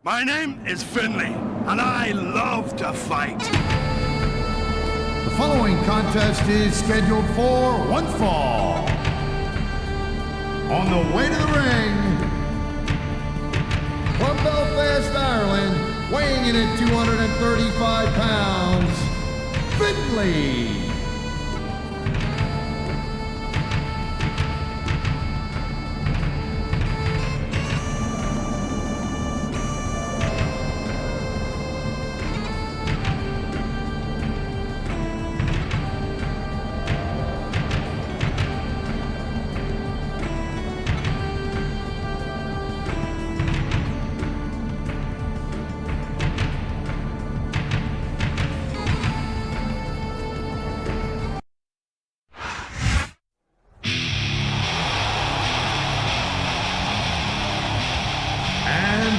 My name is Finlay, and I love to fight. The following contest is scheduled for one fall. On the way to the ring, from Belfast, Ireland, weighing in at 235 pounds, Finlay.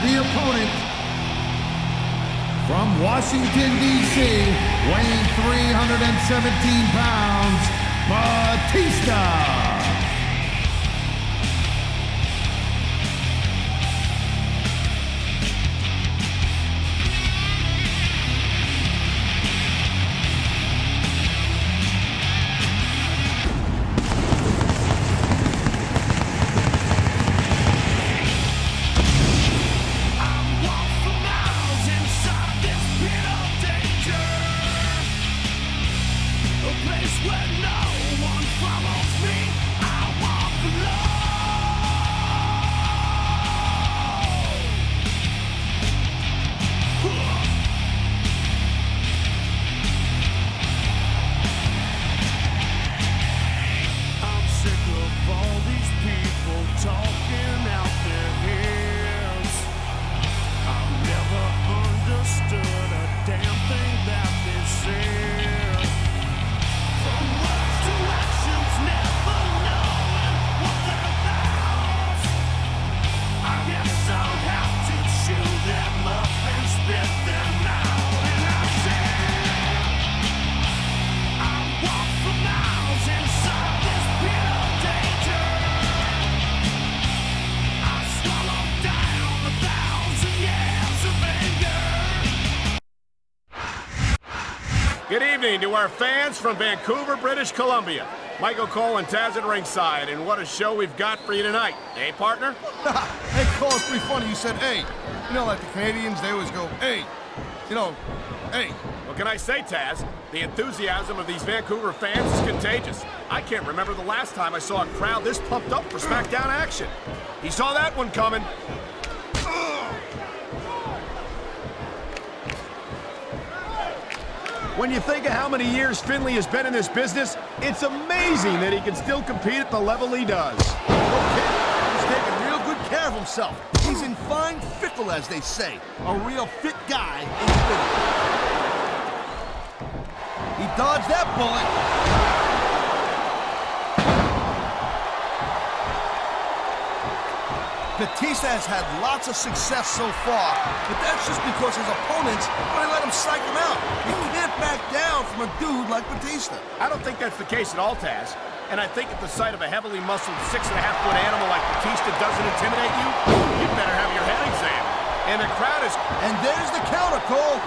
The opponent, from Washington, D.C., weighing 317 pounds, Batista. Good evening to our fans from Vancouver, British Columbia. Michael Cole and Taz at ringside, and what a show we've got for you tonight. Hey, partner? Hey, Cole, it's pretty funny you said, hey. You know, like the Canadians, they always go, hey. You know, hey. What can I say, Taz? The enthusiasm of these Vancouver fans is contagious. I can't remember the last time I saw a crowd this pumped up for SmackDown action. He saw that one coming. When you think of how many years Finlay has been in this business, it's amazing that he can still compete at the level he does. Okay, he's taking real good care of himself. He's in fine fickle, as they say. A real fit guy in Finlay. He dodged that bullet. Batista has had lots of success so far, but that's just because his opponents really let him psych him out. You can't back down from a dude like Batista. I don't think that's the case at all, Taz. And I think at the sight of a heavily muscled 6.5-foot animal like Batista doesn't intimidate you, you better have your head examined. And the crowd is... And there's the counter, Cole.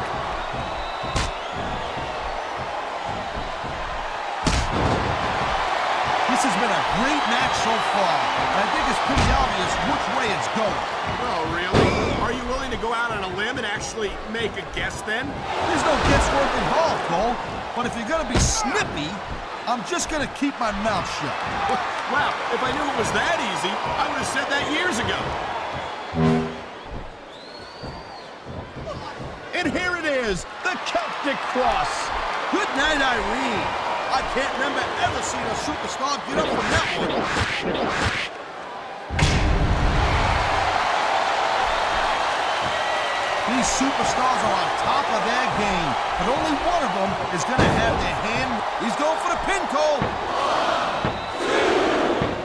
This has been a great match so far. I think it's pretty obvious which way it's going. Oh, really? Are you willing to go out on a limb and actually make a guess then? There's no guesswork involved, Cole. But if you're going to be snippy, I'm just going to keep my mouth shut. Wow, if I knew it was that easy, I would have said that years ago. And here it is, the Celtic Cross. Good night, Irene. I can't remember ever seeing a superstar get up from that one. These superstars are on top of their game, but only one of them is going to have their hand. He's going for the pin, Cole.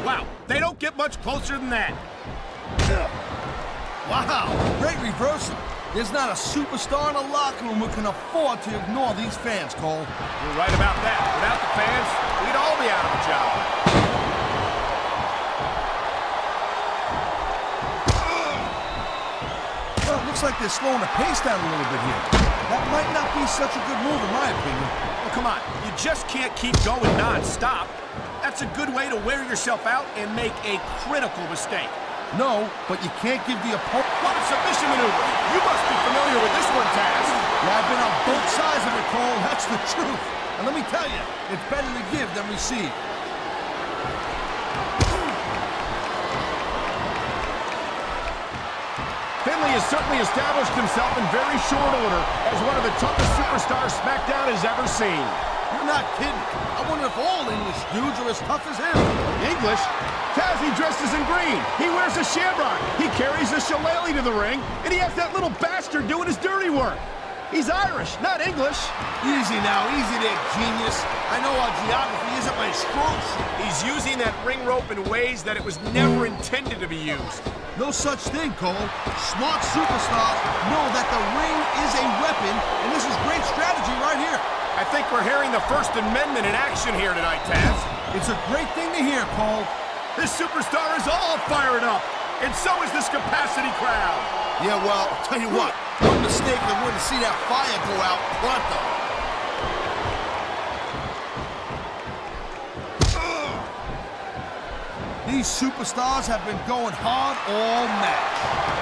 Wow, they don't get much closer than that. Wow, great reversal. There's not a superstar in the locker room who can afford to ignore these fans, Cole. You're right about that. Without the fans, we'd all be out of a job. Well, it looks looks like they're slowing the pace down a little bit here. That might not be such a good move in my opinion. Well, come on. You just can't keep going non-stop. That's a good way to wear yourself out and make a critical mistake. No, but you can't give the opponent... What a submission maneuver. You must be familiar with this one, Taz. Yeah, I've been on both sides of it, Cole. That's the truth. And let me tell you, it's better to give than receive. Finlay has certainly established himself in very short order as one of the toughest superstars SmackDown has ever seen. You're not kidding. I wonder if all English dudes are as tough as him. English? Taz, he dresses in green. He wears a shamrock. He carries a shillelagh to the ring, and he has that little bastard doing his dirty work. He's Irish, not English. Easy now, easy there, genius. I know our geography isn't my strong suit. He's using that ring rope in ways that it was never intended to be used. No such thing, Cole. Smart superstars know that the ring is a weapon, and this is great strategy right here. I think we're hearing the First Amendment in action here tonight, Taz. It's a great thing to hear, Cole. This superstar is all fired up, and so is this capacity crowd. Yeah, well, I'll tell you what, one mistake and we're going to see that fire go out pronto. These superstars have been going hard all match.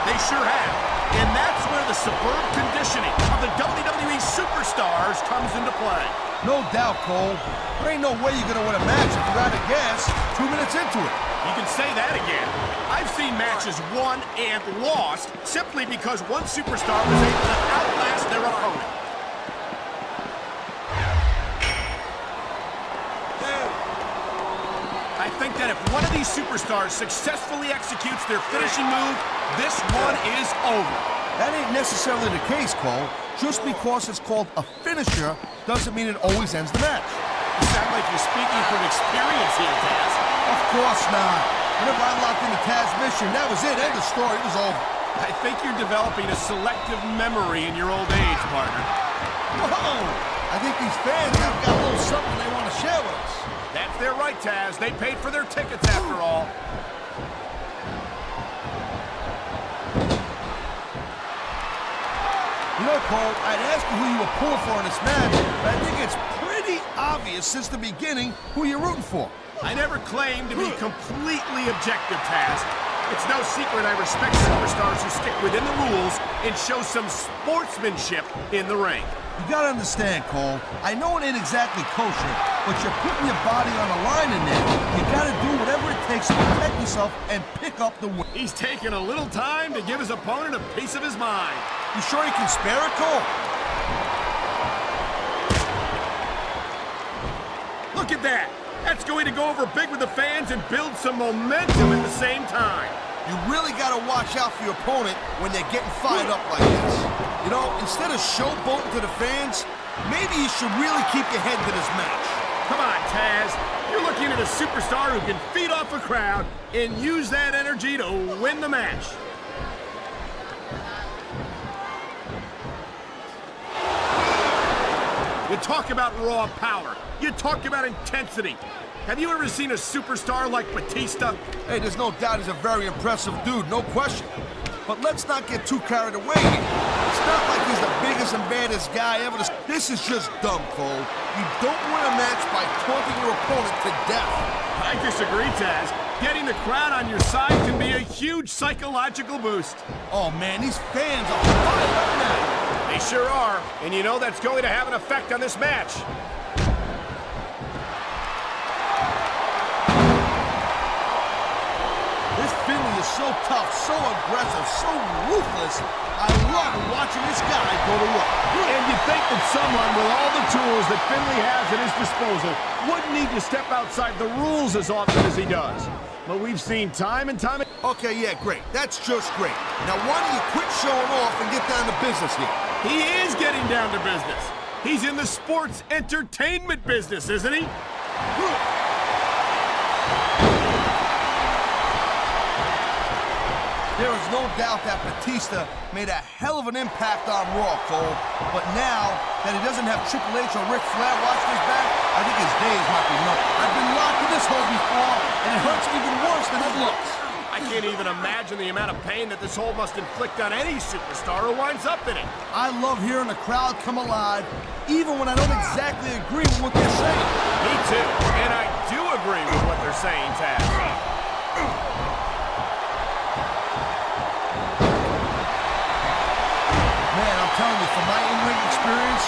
They sure have. And that's where the superb conditioning of the WWE superstars comes into play. No doubt, Cole. There ain't no way you're going to win a match if you're out of gas 2 minutes into it. You can say that again. I've seen matches won and lost simply because one superstar was able to outlast their opponent. I think that if one of these superstars successfully executes their finishing move, this one is over. That ain't necessarily the case, Cole. Just because it's called a finisher doesn't mean it always ends the match. You sound like you're speaking from experience here, Taz. Of course not. Whenever I locked into Taz's mission, that was it. End of story. It was over. I think you're developing a selective memory in your old age, partner. Whoa! I think these fans have got a little something they want to share with us. That's their right, Taz. They paid for their tickets after all. You know, Cole, I'd ask you who you were pulling for in this match, but I think it's pretty obvious since the beginning who you're rooting for. I never claimed to be completely objective, Taz. It's no secret I respect superstars who stick within the rules and show some sportsmanship in the ring. You gotta understand, Cole, I know it ain't exactly kosher, but you're putting your body on the line in there. You gotta do whatever it takes to protect yourself and pick up the win. He's taking a little time to give his opponent a piece of his mind. You sure you can spare it, Cole? Look at that! That's going to go over big with the fans and build some momentum at the same time. You really got to watch out for your opponent when they're getting fired up like this. You know, instead of showboating to the fans, maybe you should really keep your head to this match. Come on, Taz. You're looking at a superstar who can feed off a crowd and use that energy to win the match. You talk about raw power. You talk about intensity. Have you ever seen a superstar like Batista? Hey, there's no doubt he's a very impressive dude, no question. But let's not get too carried away here. It's not like he's the biggest and baddest guy ever. This is just dumb, Cole. You don't win a match by taunting your opponent to death. I disagree, Taz. Getting the crowd on your side can be a huge psychological boost. Oh, man, these fans are fired up now. They sure are, and you know that's going to have an effect on this match. This Finlay is so tough, so aggressive, so ruthless. I love watching this guy go to work. And you think that someone with all the tools that Finlay has at his disposal wouldn't need to step outside the rules as often as he does. But we've seen time and time again. Okay, yeah, great. That's just great. Now, why don't you quit showing off and get down to business here? He is getting down to business. He's in the sports entertainment business, isn't he? There is no doubt that Batista made a hell of an impact on Raw, Cole. But now that he doesn't have Triple H or Ric Flair watching his back, I think his days might be numbered. I've been locked in this hole before, and it hurts even worse than it looks. I I can't even imagine the amount of pain that this hold must inflict on any superstar who winds up in it. I love hearing the crowd come alive, even when I don't exactly agree with what they're saying. Me too, and I do agree with what they're saying, Taz. Man, I'm telling you, from my in-ring experience,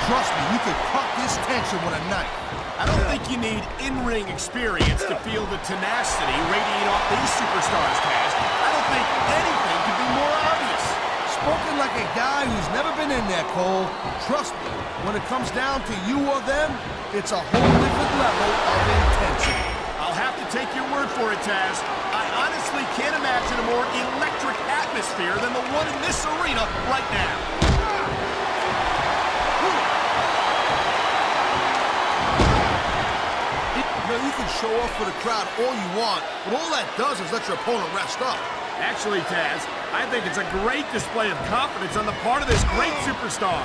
trust me, you could cut this tension with a knife. I don't think you need in-ring experience to feel the tenacity radiating off these superstars, Taz. I don't think anything could be more obvious. Spoken like a guy who's never been in there, Cole. Trust me, when it comes down to you or them, it's a whole different level of intensity. I'll have to take your word for it, Taz. I honestly can't imagine a more electric atmosphere than the one in this arena right now. You can show off for the crowd all you want, but all that does is let your opponent rest up. Actually, Taz, I think it's a great display of confidence on the part of this great superstar.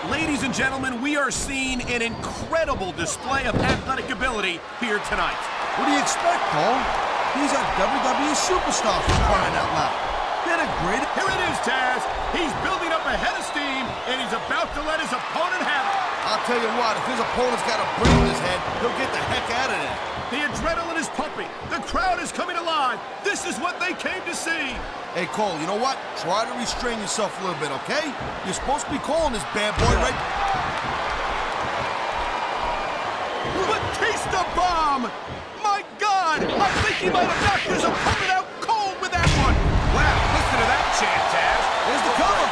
Ladies and gentlemen, we are seeing an incredible display of athletic ability here tonight. What do you expect, Cole? He's a WWE superstar for crying out loud. They're the greatest. Here it is, Taz. He's building up a head of steam, and he's about to let his opponent have it. I'll tell you what, if his opponent's got a brain in his head, he'll get the heck out of there. The adrenaline is pumping. The crowd is coming alive. This is what they came to see. Hey, Cole, you know what? Try to restrain yourself a little bit, okay? You're supposed to be calling this bad boy right... Batista bomb! My God! I think he might have knocked his opponent out cold with that one. Wow, listen to that chant, Taz. Here's the cover.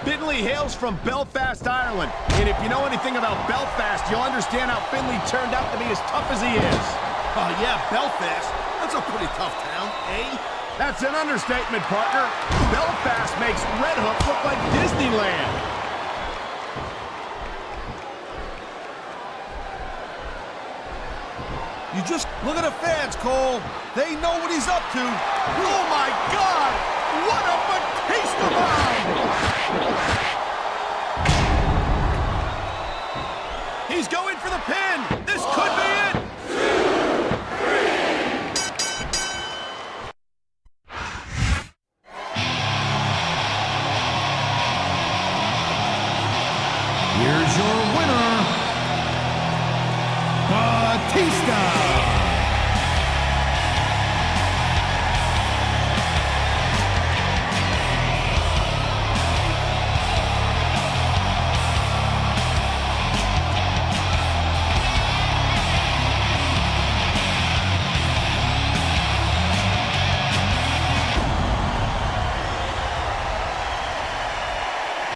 Finlay hails from Belfast, Ireland. And if you know anything about Belfast, you'll understand how Finlay turned out to be as tough as he is. Oh, yeah, Belfast. That's a pretty tough town, eh? That's an understatement, partner. Belfast makes Red Hook look like Disneyland. You just look at the fans, Cole. They know what he's up to. Oh, my God! What a Batista bomb! He's going for the pin. This could be it.